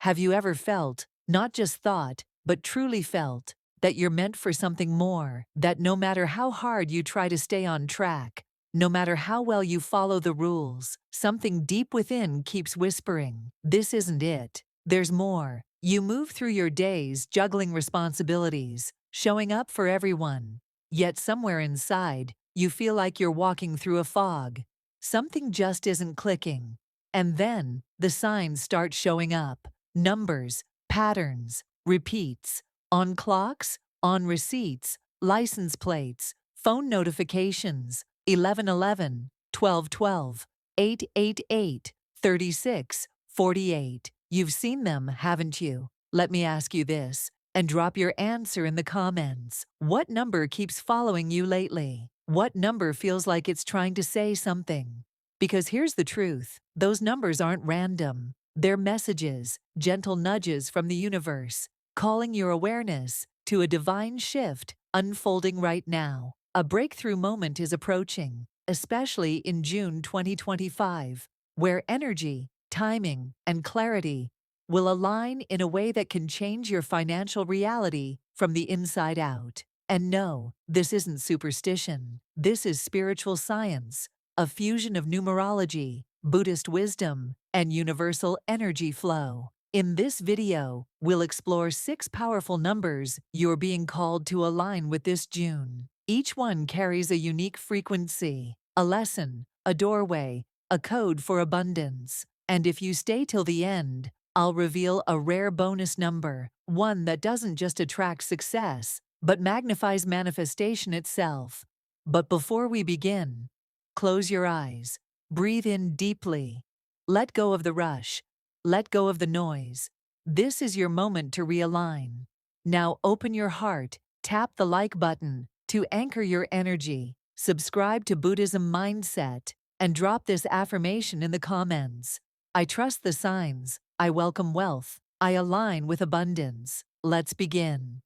Have you ever felt, not just thought, but truly felt, that you're meant for something more, that no matter how hard you try to stay on track, no matter how well you follow the rules, something deep within keeps whispering, "This isn't it. There's more." You move through your days juggling responsibilities, showing up for everyone. Yet somewhere inside, you feel like you're walking through a fog. Something just isn't clicking. And then, the signs start showing up. Numbers, patterns, repeats. On clocks, on receipts, license plates, phone notifications. 1111, 1212, 888, 36, 48. You've seen them, haven't you? Let me ask you this, and drop your answer in the comments. What number keeps following you lately? What number feels like it's trying to say something? Because here's the truth, those numbers aren't random. They're messages, gentle nudges from the universe, calling your awareness to a divine shift unfolding right now. A breakthrough moment is approaching, especially in June 2025, where energy, timing, and clarity will align in a way that can change your financial reality from the inside out. And no, this isn't superstition. This is spiritual science, a fusion of numerology, Buddhist wisdom, and universal energy flow. In this video, we'll explore 6 powerful numbers you're being called to align with this June. Each one carries a unique frequency, a lesson, a doorway, a code for abundance. And if you stay till the end, I'll reveal a rare bonus number, one that doesn't just attract success, but magnifies manifestation itself. But before we begin, close your eyes, breathe in deeply, let go of the rush, let go of the noise. This is your moment to realign. Now open your heart, tap the like button to anchor your energy, subscribe to Buddhism Mindset, and drop this affirmation in the comments. I trust the signs, I welcome wealth, I align with abundance. Let's begin.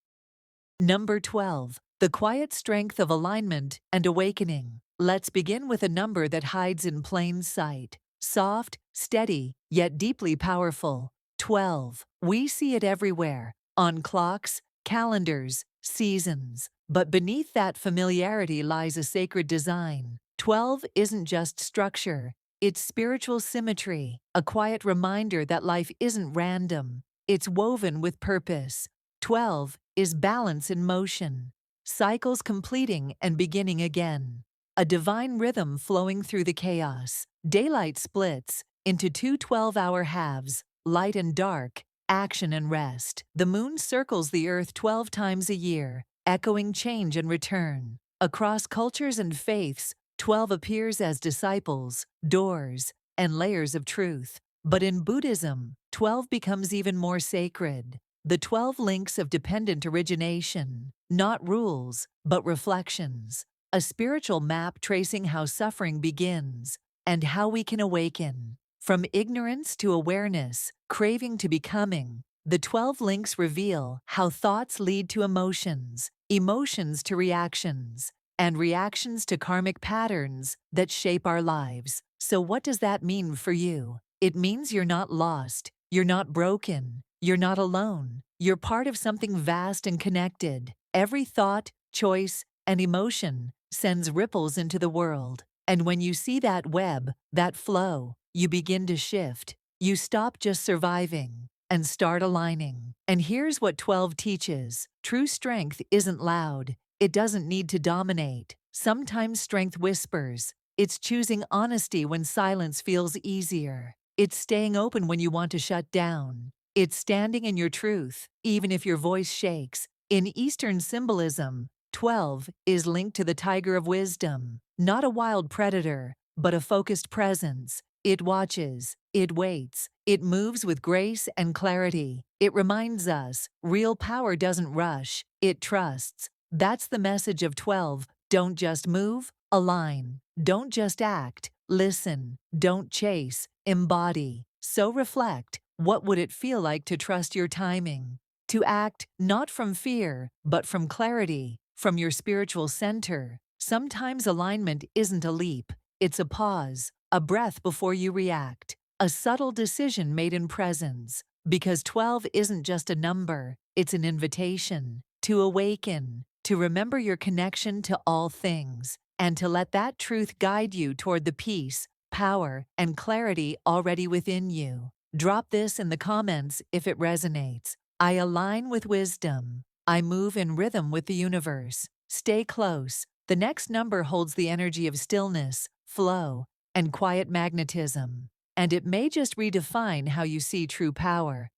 Number 12. The quiet strength of alignment and awakening. Let's begin with a number that hides in plain sight. Soft, steady, yet deeply powerful. 12. We see it everywhere, on clocks, calendars, seasons. But beneath that familiarity lies a sacred design. 12 isn't just structure, it's spiritual symmetry, a quiet reminder that life isn't random. It's woven with purpose. 12 is balance in motion, cycles completing and beginning again. A divine rhythm flowing through the chaos. Daylight splits into two 12-hour halves, light and dark, action and rest. The moon circles the earth 12 times a year, echoing change and return. Across cultures and faiths, 12 appears as disciples, doors, and layers of truth. But in Buddhism, 12 becomes even more sacred. The 12 links of dependent origination, not rules, but reflections. A spiritual map tracing how suffering begins and how we can awaken. From ignorance to awareness, craving to becoming, the 12 links reveal how thoughts lead to emotions, emotions to reactions, and reactions to karmic patterns that shape our lives. So what does that mean for you? It means you're not lost, you're not broken, you're not alone. You're part of something vast and connected. Every thought, choice, and emotion sends ripples into the world. And when you see that web, that flow, you begin to shift. You stop just surviving and start aligning. And here's what 12 teaches. True strength isn't loud. It doesn't need to dominate. Sometimes strength whispers. It's choosing honesty when silence feels easier. It's staying open when you want to shut down. It's standing in your truth, even if your voice shakes. In Eastern symbolism, 12 is linked to the tiger of wisdom, not a wild predator, but a focused presence. It watches, it waits, it moves with grace and clarity. It reminds us, real power doesn't rush, it trusts. That's the message of 12. Don't just move, align. Don't just act, listen. Don't chase, embody. So reflect, what would it feel like to trust your timing? To act not from fear, but from clarity, from your spiritual center. Sometimes alignment isn't a leap, it's a pause, a breath before you react, a subtle decision made in presence. Because 12 isn't just a number, it's an invitation to awaken, to remember your connection to all things, and to let that truth guide you toward the peace, power, and clarity already within you. Drop this in the comments if it resonates. I align with wisdom. I move in rhythm with the universe. Stay close. The next number holds the energy of stillness, flow, and quiet magnetism, and it may just redefine how you see true power.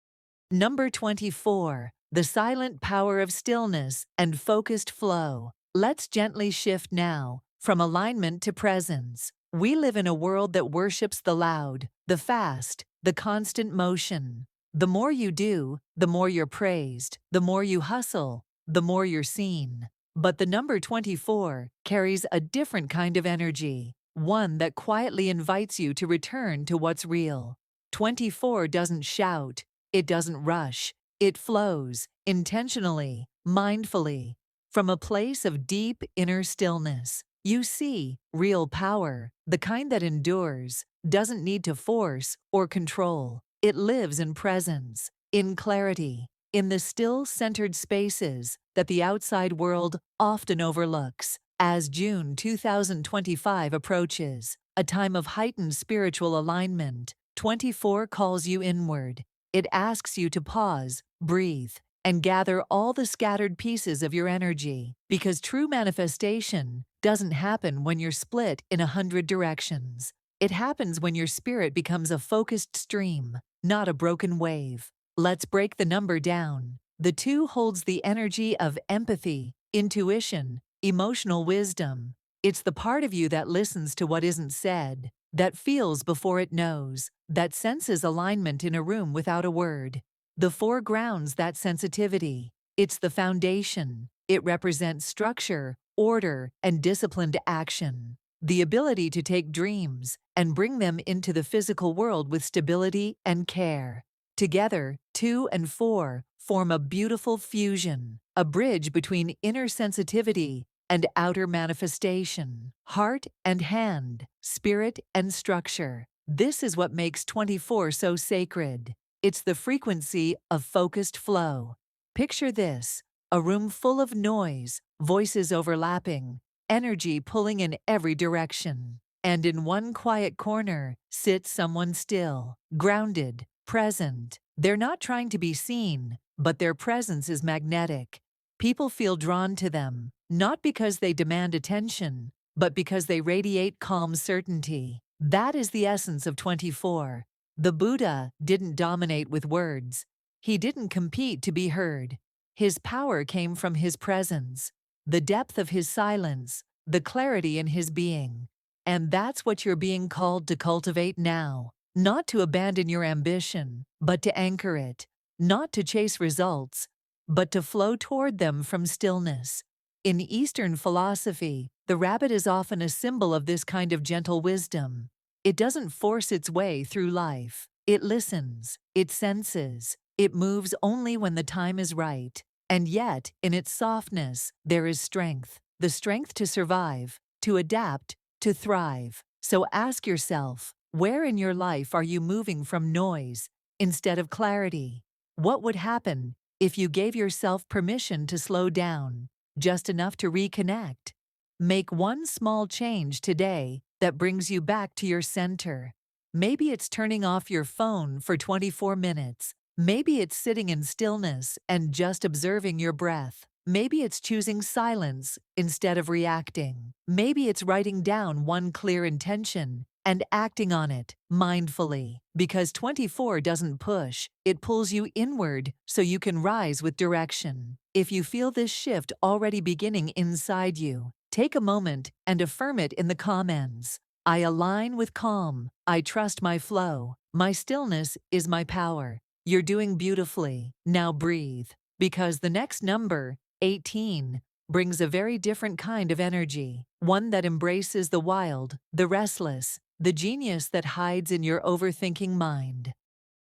Number 24, the silent power of stillness and focused flow. Let's gently shift now from alignment to presence. We live in a world that worships the loud, the fast, the constant motion. The more you do, the more you're praised. The more you hustle, the more you're seen. But the number 24 carries a different kind of energy, one that quietly invites you to return to what's real. 24 doesn't shout, it doesn't rush, it flows, intentionally, mindfully, from a place of deep inner stillness. You see, real power, the kind that endures, doesn't need to force or control. It lives in presence, in clarity, in the still, centered spaces that the outside world often overlooks. As June 2025 approaches, a time of heightened spiritual alignment, 24 calls you inward. It asks you to pause, breathe, and gather all the scattered pieces of your energy, because true manifestation doesn't happen when you're split in 100 directions. It happens when your spirit becomes a focused stream, not a broken wave. Let's break the number down. The 2 holds the energy of empathy, intuition, emotional wisdom. It's the part of you that listens to what isn't said, that feels before it knows, that senses alignment in a room without a word. The 4 grounds that sensitivity. It's the foundation. It represents structure, order, and disciplined action. The ability to take dreams and bring them into the physical world with stability and care. Together, 2 and 4 form a beautiful fusion, a bridge between inner sensitivity and outer manifestation, heart and hand, spirit and structure. This is what makes 24 so sacred. It's the frequency of focused flow. Picture this, a room full of noise, voices overlapping, energy pulling in every direction. And in one quiet corner sits someone still, grounded, present. They're not trying to be seen, but their presence is magnetic. People feel drawn to them, not because they demand attention, but because they radiate calm certainty. That is the essence of 24. The Buddha didn't dominate with words. He didn't compete to be heard. His power came from his presence, the depth of his silence, the clarity in his being. And that's what you're being called to cultivate now. Not to abandon your ambition, but to anchor it. Not to chase results, but to flow toward them from stillness. In Eastern philosophy, the rabbit is often a symbol of this kind of gentle wisdom. It doesn't force its way through life. It listens, it senses, it moves only when the time is right. And yet, in its softness, there is strength. The strength to survive, to adapt, to thrive. So ask yourself, where in your life are you moving from noise instead of clarity? What would happen if you gave yourself permission to slow down, just enough to reconnect? Make one small change today that brings you back to your center. Maybe it's turning off your phone for 24 minutes. Maybe it's sitting in stillness and just observing your breath. Maybe it's choosing silence instead of reacting. Maybe it's writing down one clear intention and acting on it mindfully. Because 24 doesn't push, it pulls you inward so you can rise with direction. If you feel this shift already beginning inside you, take a moment and affirm it in the comments. I align with calm. I trust my flow. My stillness is my power. You're doing beautifully. Now breathe. Because the next number, 18, brings a very different kind of energy. One that embraces the wild, the restless, the genius that hides in your overthinking mind.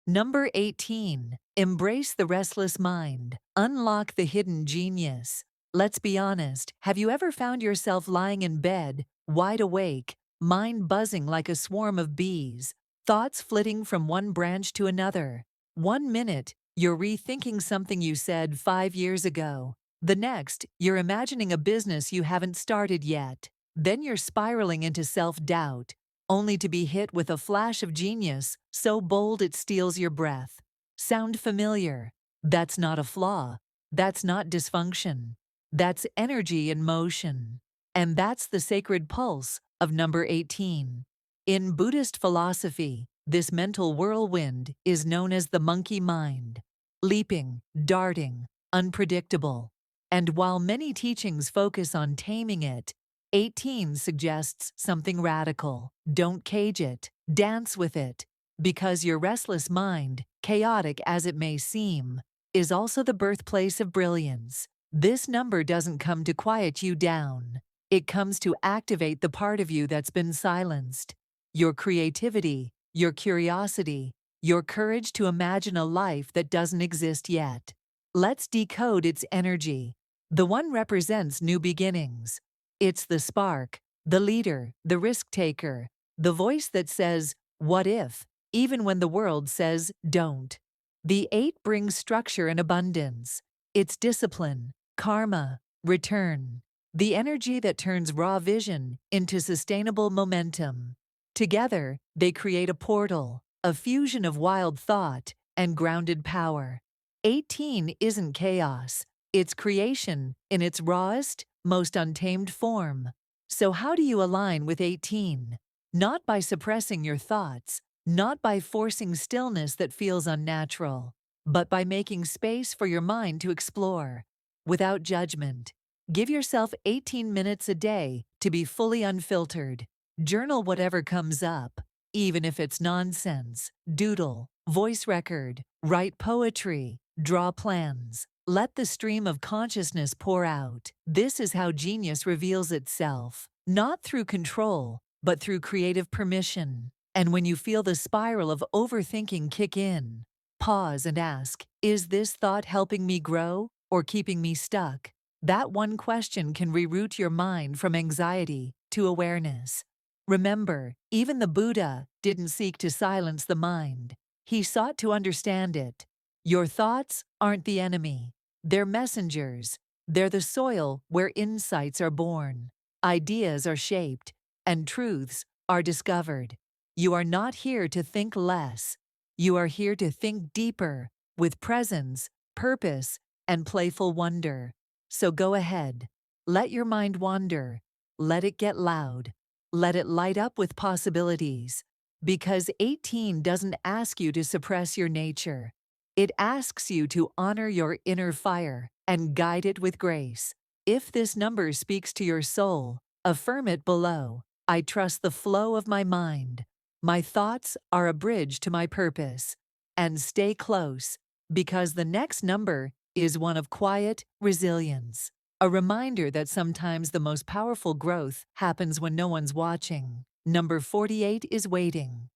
Number 18. Embrace the restless mind. Unlock the hidden genius. Let's be honest, have you ever found yourself lying in bed, wide awake, mind buzzing like a swarm of bees, thoughts flitting from one branch to another? 1 minute, you're rethinking something you said 5 years ago. The next, you're imagining a business you haven't started yet. Then you're spiraling into self-doubt, only to be hit with a flash of genius so bold it steals your breath. Sound familiar? That's not a flaw. That's not dysfunction. That's energy in motion. And that's the sacred pulse of number 18. In Buddhist philosophy, this mental whirlwind is known as the monkey mind. Leaping, darting, unpredictable. And while many teachings focus on taming it, 18 suggests something radical. Don't cage it, dance with it. Because your restless mind, chaotic as it may seem, is also the birthplace of brilliance. This number doesn't come to quiet you down. It comes to activate the part of you that's been silenced. Your creativity, your curiosity, your courage to imagine a life that doesn't exist yet. Let's decode its energy. The one represents new beginnings. It's the spark, the leader, the risk-taker, the voice that says, "What if?" even when the world says, "Don't." The 8 brings structure and abundance. It's discipline, karma, return. The energy that turns raw vision into sustainable momentum. Together, they create a portal, a fusion of wild thought and grounded power. 18 isn't chaos. It's creation in its rawest, most untamed form. So how do you align with 18? Not by suppressing your thoughts, not by forcing stillness that feels unnatural, but by making space for your mind to explore. Without judgment. Give yourself 18 minutes a day to be fully unfiltered. Journal whatever comes up, even if it's nonsense. Doodle, voice record, write poetry, draw plans. Let the stream of consciousness pour out. This is how genius reveals itself, not through control, but through creative permission. And when you feel the spiral of overthinking kick in, pause and ask, is this thought helping me grow or keeping me stuck? That one question can reroute your mind from anxiety to awareness. Remember, even the Buddha didn't seek to silence the mind. He sought to understand it. Your thoughts aren't the enemy. They're messengers. They're the soil where insights are born, ideas are shaped, and truths are discovered. You are not here to think less. You are here to think deeper, with presence, purpose, and playful wonder. So go ahead. Let your mind wander. Let it get loud. Let it light up with possibilities. Because 18 doesn't ask you to suppress your nature. It asks you to honor your inner fire and guide it with grace. If this number speaks to your soul, affirm it below. I trust the flow of my mind. My thoughts are a bridge to my purpose. And stay close, because the next number is one of quiet resilience. A reminder that sometimes the most powerful growth happens when no one's watching. Number 48 is waiting.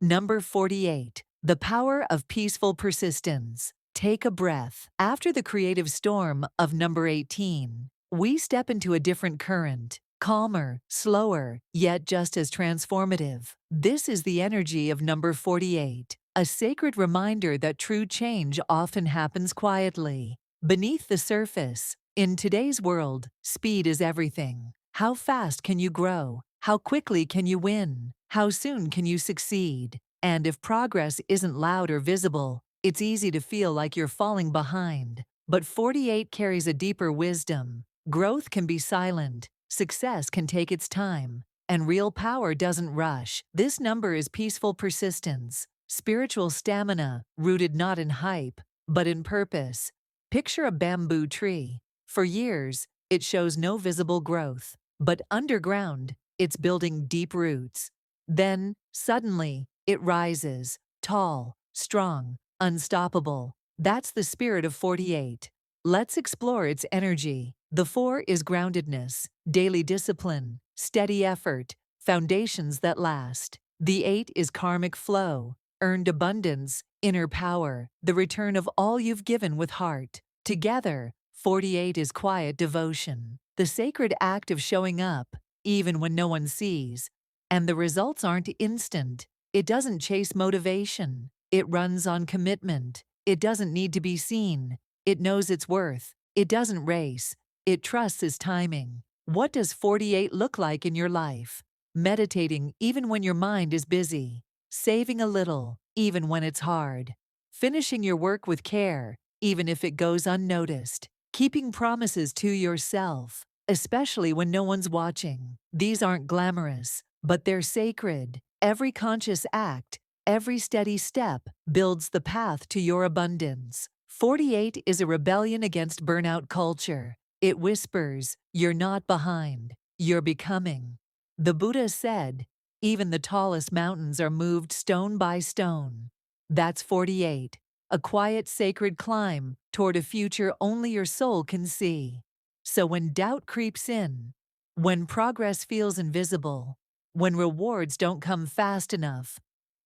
Number 48. The power of peaceful persistence. Take a breath. After the creative storm of number 18, we step into a different current. Calmer, slower, yet just as transformative. This is the energy of number 48, a sacred reminder that true change often happens quietly, beneath the surface. In today's world, speed is everything. How fast can you grow? How quickly can you win? How soon can you succeed? And if progress isn't loud or visible, it's easy to feel like you're falling behind. But 48 carries a deeper wisdom. Growth can be silent. Success can take its time, and real power doesn't rush. This number is peaceful persistence, spiritual stamina rooted not in hype, but in purpose. Picture a bamboo tree. For years, it shows no visible growth, but underground, it's building deep roots. Then, suddenly, it rises, tall, strong, unstoppable. That's the spirit of 48. Let's explore its energy. The 4 is groundedness, daily discipline, steady effort, foundations that last. The 8 is karmic flow, earned abundance, inner power, the return of all you've given with heart. Together, 48 is quiet devotion, the sacred act of showing up, even when no one sees. And the results aren't instant. It doesn't chase motivation. It runs on commitment. It doesn't need to be seen. It knows its worth. It doesn't race. It trusts its timing. What does 48 look like in your life? Meditating even when your mind is busy. Saving a little, even when it's hard. Finishing your work with care, even if it goes unnoticed. Keeping promises to yourself, especially when no one's watching. These aren't glamorous, but they're sacred. Every conscious act, every steady step builds the path to your abundance. 48 is a rebellion against burnout culture. It whispers, "You're not behind, you're becoming." The Buddha said, "Even the tallest mountains are moved stone by stone." That's 48, a quiet sacred climb toward a future only your soul can see. So when doubt creeps in, when progress feels invisible, when rewards don't come fast enough,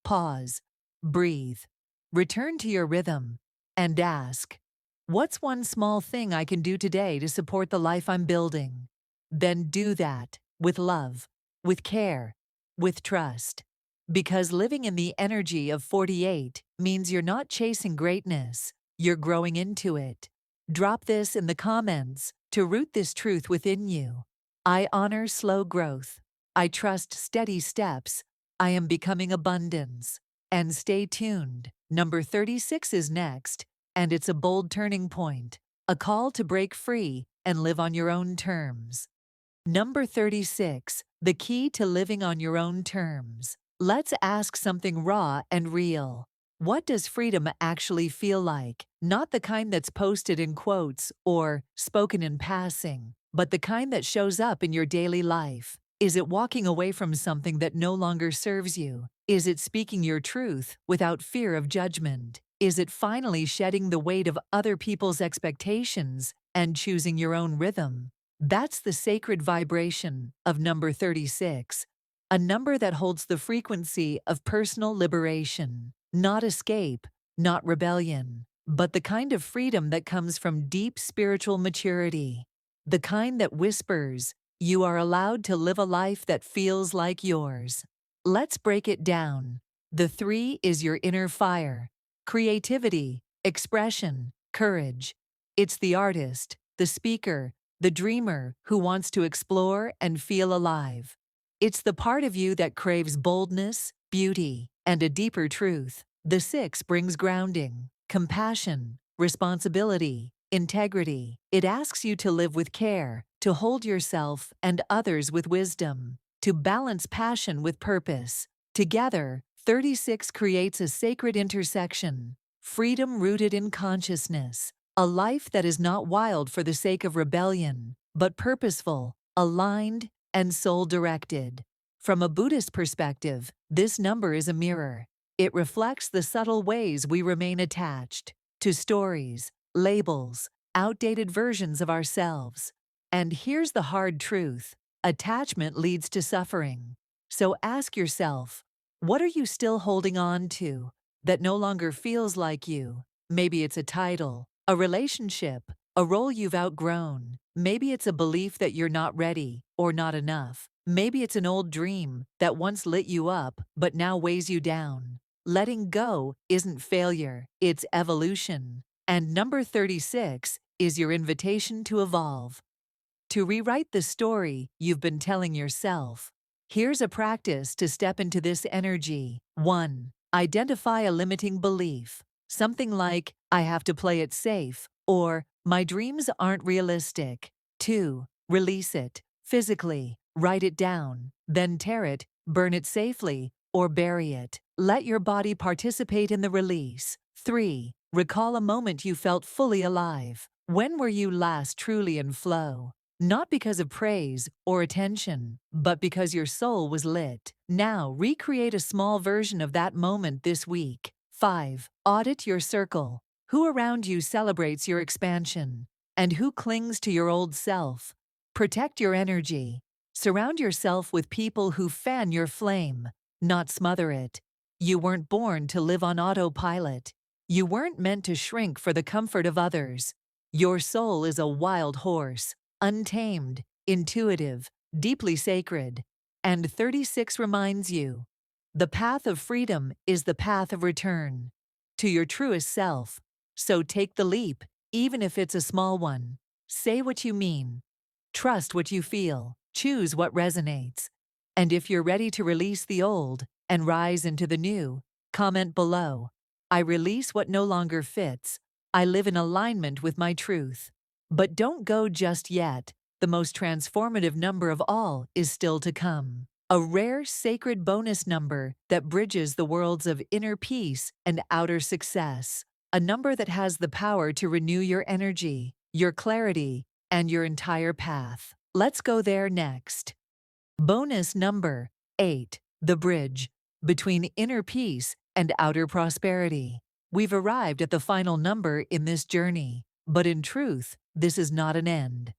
pause, breathe, return to your rhythm, and ask, "What's one small thing I can do today to support the life I'm building?" Then do that with love, with care, with trust. Because living in the energy of 48 means you're not chasing greatness, you're growing into it. Drop this in the comments to root this truth within you. I honor slow growth. I trust steady steps. I am becoming abundance. And stay tuned. Number 36 is next, and it's a bold turning point, a call to break free and live on your own terms. Number 36, the key to living on your own terms. Let's ask something raw and real. What does freedom actually feel like? Not the kind that's posted in quotes or spoken in passing, but the kind that shows up in your daily life. Is it walking away from something that no longer serves you? Is it speaking your truth without fear of judgment? Is it finally shedding the weight of other people's expectations and choosing your own rhythm? That's the sacred vibration of number 36, a number that holds the frequency of personal liberation, not escape, not rebellion, but the kind of freedom that comes from deep spiritual maturity, the kind that whispers, "You are allowed to live a life that feels like yours." Let's break it down. The 3 is your inner fire, creativity, expression, courage. It's the artist, the speaker, the dreamer who wants to explore and feel alive. It's the part of you that craves boldness, beauty, and a deeper truth. The 6 brings grounding, compassion, responsibility, integrity. It asks you to live with care, to hold yourself and others with wisdom, to balance passion with purpose. Together, 36 creates a sacred intersection, freedom rooted in consciousness. A life that is not wild for the sake of rebellion, but purposeful, aligned, and soul-directed. From a Buddhist perspective, this number is a mirror. It reflects the subtle ways we remain attached to stories, labels, outdated versions of ourselves. And here's the hard truth: attachment leads to suffering. So ask yourself, what are you still holding on to that no longer feels like you? Maybe it's a title, a relationship, a role you've outgrown. Maybe it's a belief that you're not ready or not enough. Maybe it's an old dream that once lit you up but now weighs you down. Letting go isn't failure, it's evolution. And number 36 is your invitation to evolve, to rewrite the story you've been telling yourself. Here's a practice to step into this energy. 1. Identify a limiting belief. Something like, "I have to play it safe," or "My dreams aren't realistic." 2. Release it. Physically, write it down, then tear it, burn it safely, or bury it. Let your body participate in the release. 3. Recall a moment you felt fully alive. When were you last truly in flow? Not because of praise or attention, but because your soul was lit. Now recreate a small version of that moment this week. 5. Audit your circle. Who around you celebrates your expansion? And who clings to your old self? Protect your energy. Surround yourself with people who fan your flame, not smother it. You weren't born to live on autopilot. You weren't meant to shrink for the comfort of others. Your soul is a wild horse, untamed, intuitive, deeply sacred. And 36 reminds you, the path of freedom is the path of return. to your truest self. So take the leap, even if it's a small one. Say what you mean. Trust what you feel. Choose what resonates. And if you're ready to release the old and rise into the new, comment below. I release what no longer fits. I live in alignment with my truth. But don't go just yet. The most transformative number of all is still to come. A rare sacred bonus number that bridges the worlds of inner peace and outer success. A number that has the power to renew your energy, your clarity, and your entire path. Let's go there next. Bonus number 8. The bridge between inner peace and outer prosperity. We've arrived at the final number in this journey, but in truth, this is not an end.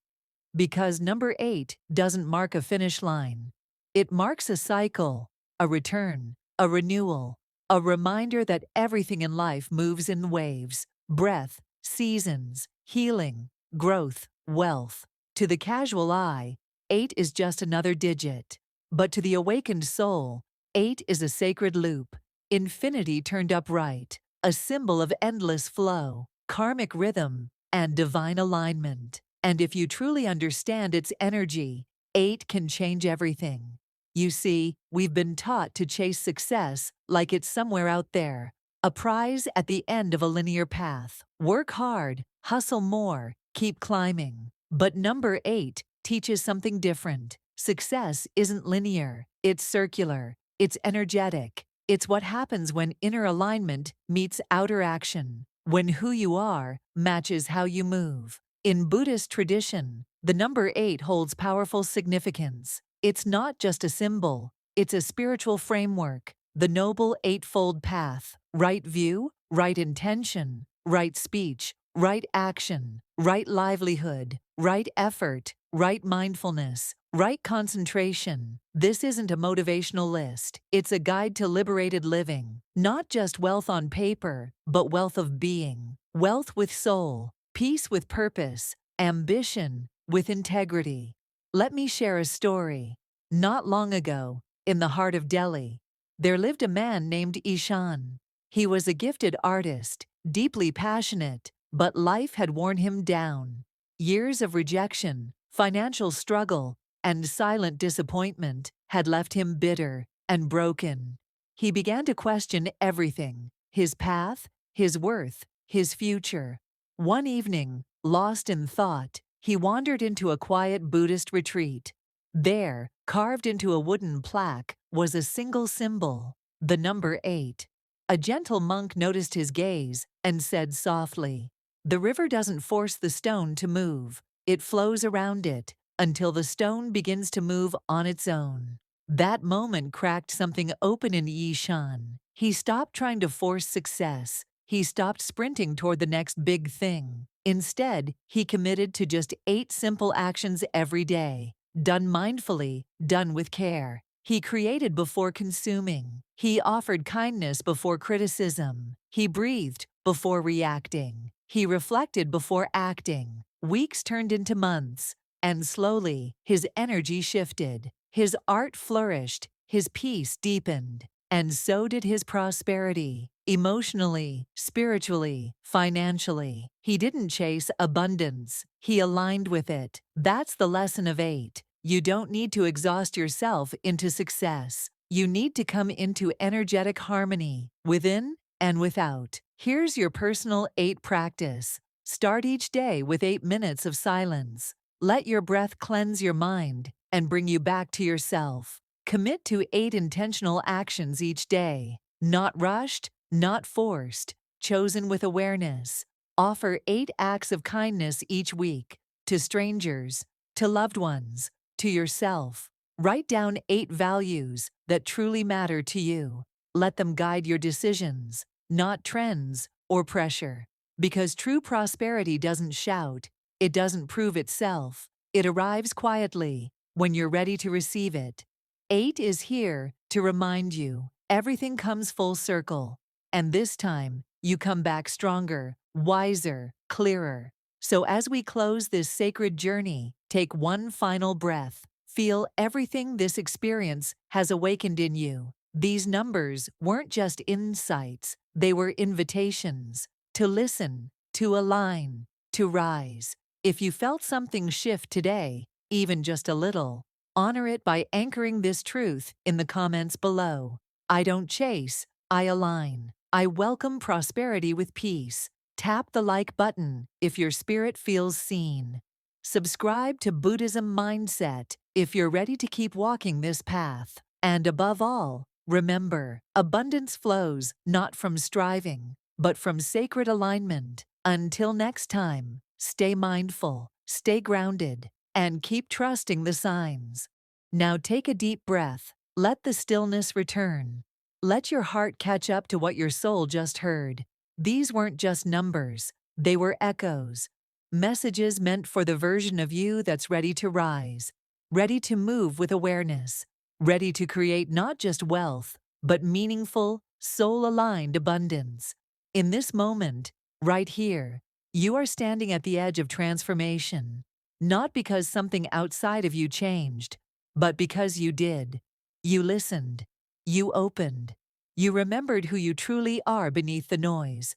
Because number 8 doesn't mark a finish line. It marks a cycle, a return, a renewal, a reminder that everything in life moves in waves, breath, seasons, healing, growth, wealth. To the casual eye, 8 is just another digit. But to the awakened soul, 8 is a sacred loop, infinity turned upright, a symbol of endless flow, karmic rhythm, and divine alignment. And if you truly understand its energy, 8 can change everything. You see, we've been taught to chase success like it's somewhere out there, a prize at the end of a linear path. Work hard, hustle more, keep climbing. But number 8 teaches something different. Success isn't linear, it's circular, it's energetic. It's what happens when inner alignment meets outer action, when who you are matches how you move. In Buddhist tradition, the number 8 holds powerful significance. It's not just a symbol, it's a spiritual framework, the noble eightfold path: right view, right intention, right speech, right action, right livelihood, right effort, right mindfulness, right concentration. This isn't a motivational list. It's a guide to liberated living. Not just wealth on paper, but wealth of being. Wealth with soul, peace with purpose, ambition with integrity. Let me share a story. Not long ago, in the heart of Delhi, there lived a man named Ishan. He was a gifted artist, deeply passionate, but life had worn him down. Years of rejection, financial struggle, and silent disappointment had left him bitter and broken. He began to question everything: his path, his worth, his future. One evening, lost in thought, he wandered into a quiet Buddhist retreat. There, carved into a wooden plaque, was a single symbol: the number 8. A gentle monk noticed his gaze and said softly, "The river doesn't force the stone to move. It flows around it until the stone begins to move on its own." That moment cracked something open in Yishan. He stopped trying to force success. He stopped sprinting toward the next big thing. Instead, he committed to just 8 simple actions every day, done mindfully, done with care. He created before consuming. He offered kindness before criticism. He breathed before reacting. He reflected before acting. Weeks turned into months, and slowly, his energy shifted. His art flourished, his peace deepened, and so did his prosperity. Emotionally, spiritually, financially. He didn't chase abundance. He aligned with it. That's the lesson of 8. You don't need to exhaust yourself into success. You need to come into energetic harmony, within and without. Here's your personal 8 practice. Start each day with 8 minutes of silence. Let your breath cleanse your mind and bring you back to yourself. Commit to 8 intentional actions each day. Not rushed, not forced, chosen with awareness. Offer 8 acts of kindness each week, to strangers, to loved ones, to yourself. Write down 8 values that truly matter to you. Let them guide your decisions, not trends or pressure. Because true prosperity doesn't shout, it doesn't prove itself. It arrives quietly when you're ready to receive it. 8 is here to remind you everything comes full circle. And this time, you come back stronger, wiser, clearer. So as we close this sacred journey, take one final breath. Feel everything this experience has awakened in you. These numbers weren't just insights, They were invitations to listen, to align, to rise. If you felt something shift today, even just a little, honor it by anchoring this truth in the comments below. I don't chase, I align. I welcome prosperity with peace. Tap the like button if your spirit feels seen. Subscribe to Buddhism Mindset if you're ready to keep walking this path. And above all, remember, abundance flows not from striving, but from sacred alignment. Until next time, stay mindful, stay grounded, and keep trusting the signs. Now take a deep breath. Let the stillness return. Let your heart catch up to what your soul just heard. These weren't just numbers, they were echoes. Messages meant for the version of you that's ready to rise, ready to move with awareness, ready to create not just wealth, but meaningful, soul-aligned abundance. In this moment, right here, you are standing at the edge of transformation, not because something outside of you changed, but because you did. You listened. You opened. You remembered who you truly are beneath the noise,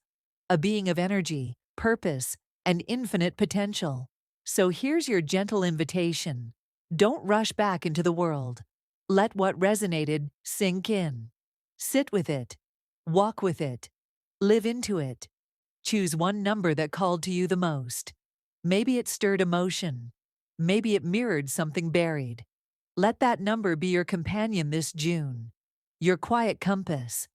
a being of energy, purpose, and infinite potential. So here's your gentle invitation. Don't rush back into the world. Let what resonated sink in. Sit with it. Walk with it. Live into it. Choose one number that called to you the most. Maybe it stirred emotion. Maybe it mirrored something buried. Let that number be your companion this June, your quiet compass.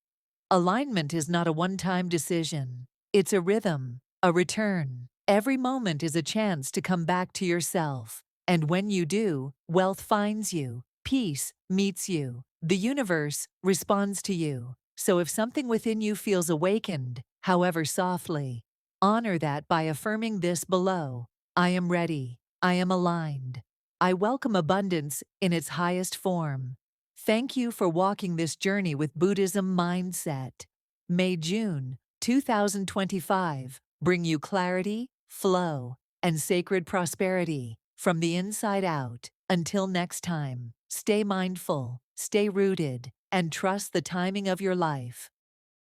Alignment is not a one-time decision. It's a rhythm, a return. Every moment is a chance to come back to yourself. And when you do, wealth finds you, peace meets you, the universe responds to you. So if something within you feels awakened, however softly, honor that by affirming this below. I am ready. I am aligned. I welcome abundance in its highest form. Thank you for walking this journey with Buddhism Mindset. May June 2025 bring you clarity, flow, and sacred prosperity from the inside out. Until next time, stay mindful, stay rooted, and trust the timing of your life.